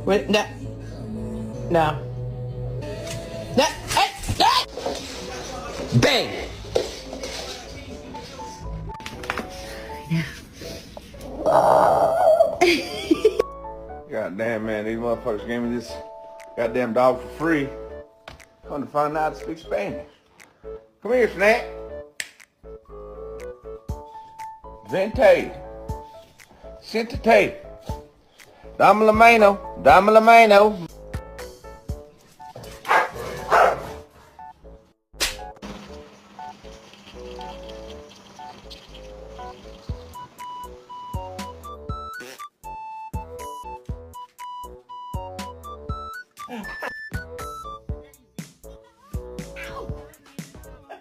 Wait, no. No. No. Hey, hey. Bang! God damn, man, these motherfuckers gave me this goddamn dog for free. Come to find out I speak Spanish. Come here, Snack. Vente. Siéntate. Dame la mano. Dame la mano.